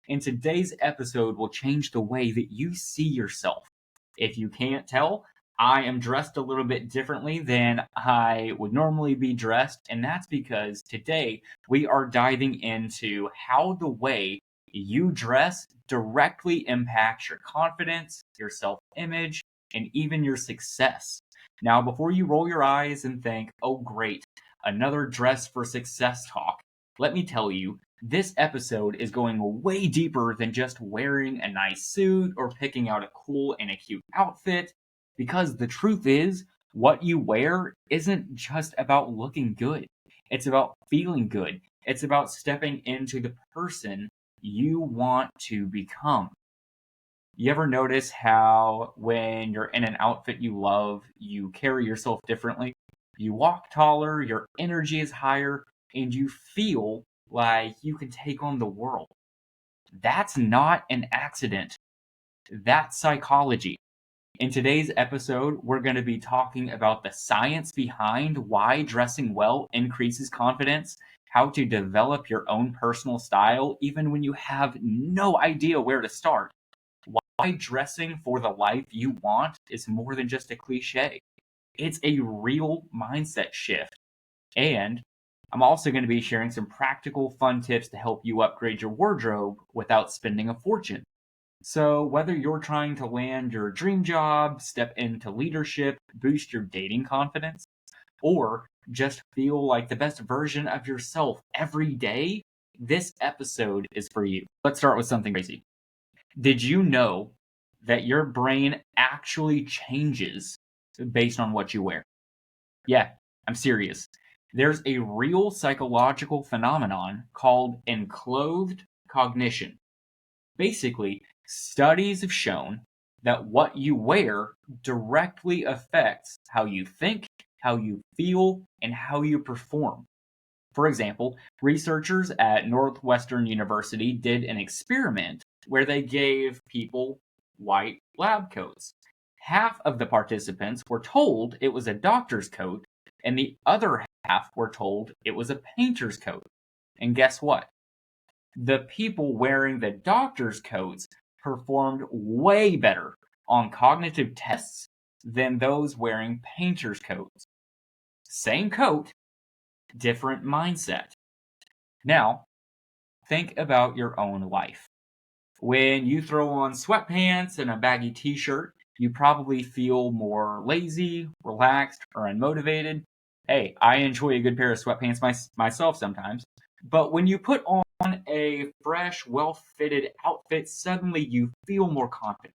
and today's episode will change the way that you see yourself. If you can't tell, I am dressed a little bit differently than I would normally be dressed, and that's because today we are diving into how the way you dress directly impacts your confidence, your self image, and even your success. Now, before you roll your eyes and think, oh, great, another dress for success talk, let me tell you, this episode is going way deeper than just wearing a nice suit or picking out a cool and a cute outfit, because the truth is, what you wear isn't just about looking good. It's about feeling good. It's about stepping into the person you want to become. You ever notice how when you're in an outfit you love, you carry yourself differently? You walk taller, your energy is higher, and you feel like you can take on the world. That's not an accident. That's psychology. In today's episode, we're going to be talking about the science behind why dressing well increases confidence, how to develop your own personal style even when you have no idea where to start, why dressing for the life you want is more than just a cliche. It's a real mindset shift. And I'm also going to be sharing some practical, fun tips to help you upgrade your wardrobe without spending a fortune. So, whether you're trying to land your dream job, step into leadership, boost your dating confidence, or just feel like the best version of yourself every day, this episode is for you. Let's start with something crazy. Did you know that your brain actually changes based on what you wear? Yeah, I'm serious. There's a real psychological phenomenon called enclothed cognition. Basically, studies have shown that what you wear directly affects how you think, how you feel, and how you perform. For example, researchers at Northwestern University did an experiment where they gave people white lab coats. Half of the participants were told it was a doctor's coat, and the other half were told it was a painter's coat. And guess what? The people wearing the doctor's coats performed way better on cognitive tests than those wearing painter's coats. Same coat, different mindset. Now, think about your own life. When you throw on sweatpants and a baggy t-shirt, you probably feel more lazy, relaxed, or unmotivated. Hey, I enjoy a good pair of sweatpants myself sometimes. But when you put on a fresh, well-fitted outfit, suddenly you feel more confident,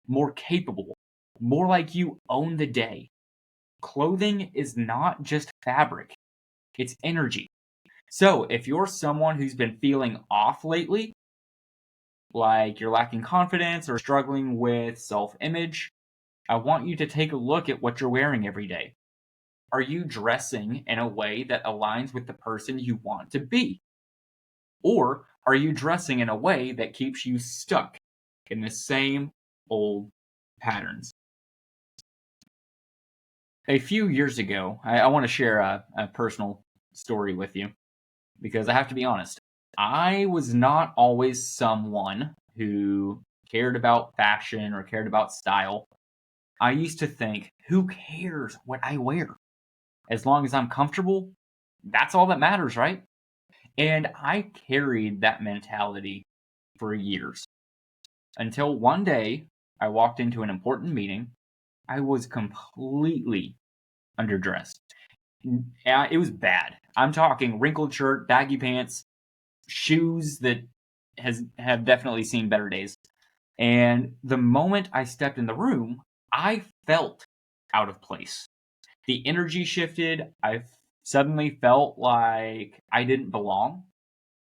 more capable, more like you own the day. Clothing is not just fabric, it's energy. So if you're someone who's been feeling off lately, like you're lacking confidence or struggling with self-image, I want you to take a look at what you're wearing every day. Are you dressing in a way that aligns with the person you want to be? Or are you dressing in a way that keeps you stuck in the same old patterns? A few years ago, I want to share a personal story with you because I have to be honest. I was not always someone who cared about fashion or cared about style. I used to think, who cares what I wear? As long as I'm comfortable, that's all that matters, right? And I carried that mentality for years until one day I walked into an important meeting. I was completely underdressed. It was bad. I'm talking wrinkled shirt, baggy pants, shoes that have definitely seen better days. And the moment I stepped in the room, I felt out of place. The energy shifted. I suddenly felt like I didn't belong.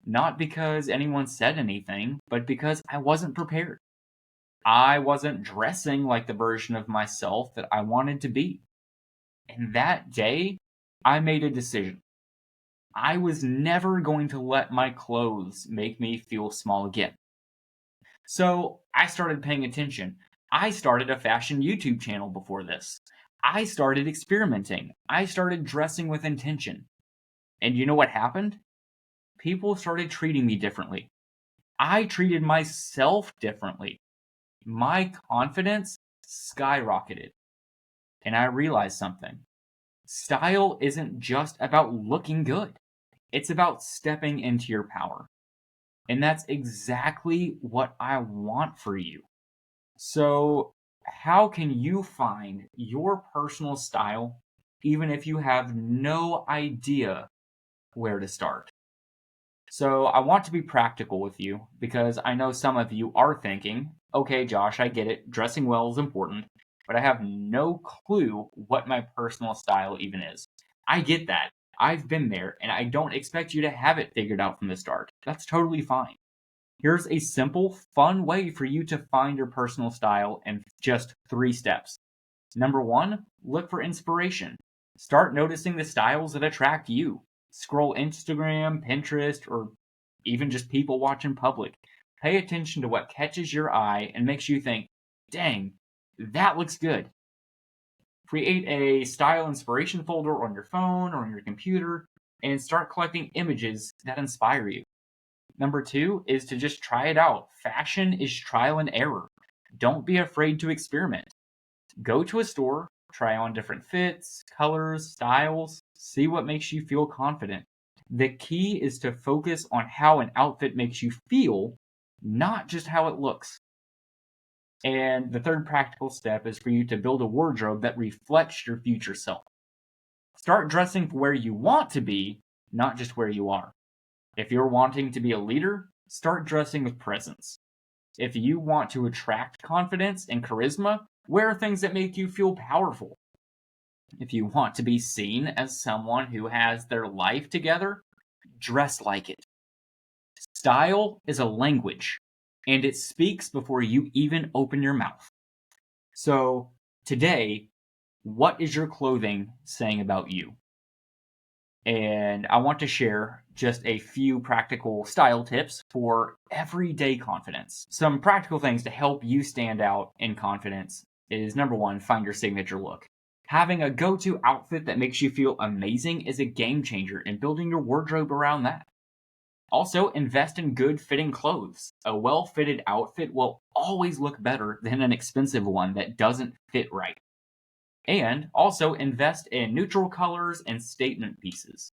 Not because anyone said anything, but because I wasn't prepared. I wasn't dressing like the version of myself that I wanted to be. And that day, I made a decision. I was never going to let my clothes make me feel small again. So I started paying attention. I started a fashion YouTube channel before this. I started experimenting. I started dressing with intention. And you know what happened? People started treating me differently. I treated myself differently. My confidence skyrocketed. And I realized something. Style isn't just about looking good. It's about stepping into your power. And that's exactly what I want for you. So, how can you find your personal style even if you have no idea where to start? So, I want to be practical with you because I know some of you are thinking, okay, Josh, I get it. Dressing well is important, but I have no clue what my personal style even is. I get that. I've been there, and I don't expect you to have it figured out from the start. That's totally fine. Here's a simple, fun way for you to find your personal style in just 3 steps. Number 1, look for inspiration. Start noticing the styles that attract you. Scroll Instagram, Pinterest, or even just people watching public. Pay attention to what catches your eye and makes you think, dang, that looks good. Create a style inspiration folder on your phone or on your computer and start collecting images that inspire you. Number 2 is to just try it out. Fashion is trial and error. Don't be afraid to experiment. Go to a store, try on different fits, colors, styles, see what makes you feel confident. The key is to focus on how an outfit makes you feel, not just how it looks. And the third practical step is for you to build a wardrobe that reflects your future self. Start dressing for where you want to be, not just where you are. If you're wanting to be a leader, start dressing with presence. If you want to attract confidence and charisma, wear things that make you feel powerful. If you want to be seen as someone who has their life together, dress like it. Style is a language, and it speaks before you even open your mouth. So, today, what is your clothing saying about you? And I want to share just a few practical style tips for everyday confidence. Some practical things to help you stand out in confidence is number 1, find your signature look. Having a go-to outfit that makes you feel amazing is a game changer in building your wardrobe around that. Also, invest in good fitting clothes. A well-fitted outfit will always look better than an expensive one that doesn't fit right. And also invest in neutral colors and statement pieces.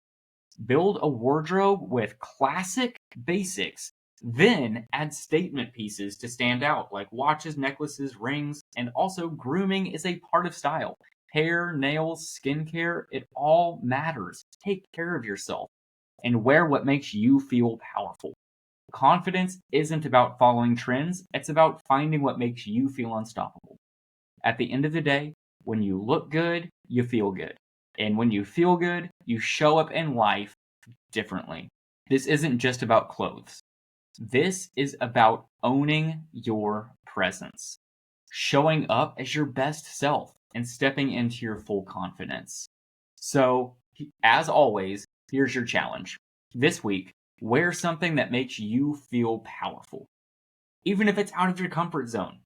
Build a wardrobe with classic basics, then add statement pieces to stand out, like watches, necklaces, rings, and also grooming is a part of style. Hair, nails, skincare, it all matters. Take care of yourself and wear what makes you feel powerful. Confidence isn't about following trends, it's about finding what makes you feel unstoppable. At the end of the day, when you look good, you feel good. And when you feel good, you show up in life differently. This isn't just about clothes. This is about owning your presence, showing up as your best self, and stepping into your full confidence. So, as always, here's your challenge. This week, wear something that makes you feel powerful, even if it's out of your comfort zone.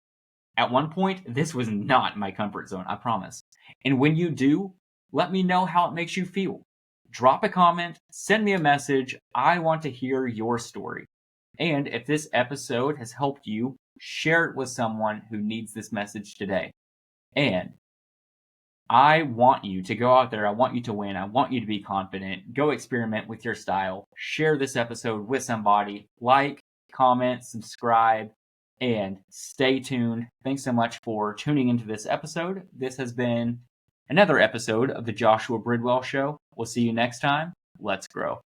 At one point, this was not my comfort zone, I promise. And when you do, let me know how it makes you feel. Drop a comment, send me a message. I want to hear your story. And if this episode has helped you, share it with someone who needs this message today. And I want you to go out there. I want you to win. I want you to be confident. Go experiment with your style. Share this episode with somebody. Like, comment, subscribe, and stay tuned. Thanks so much for tuning into this episode. This has been another episode of the Joshua Bridwell Show. We'll see you next time. Let's grow.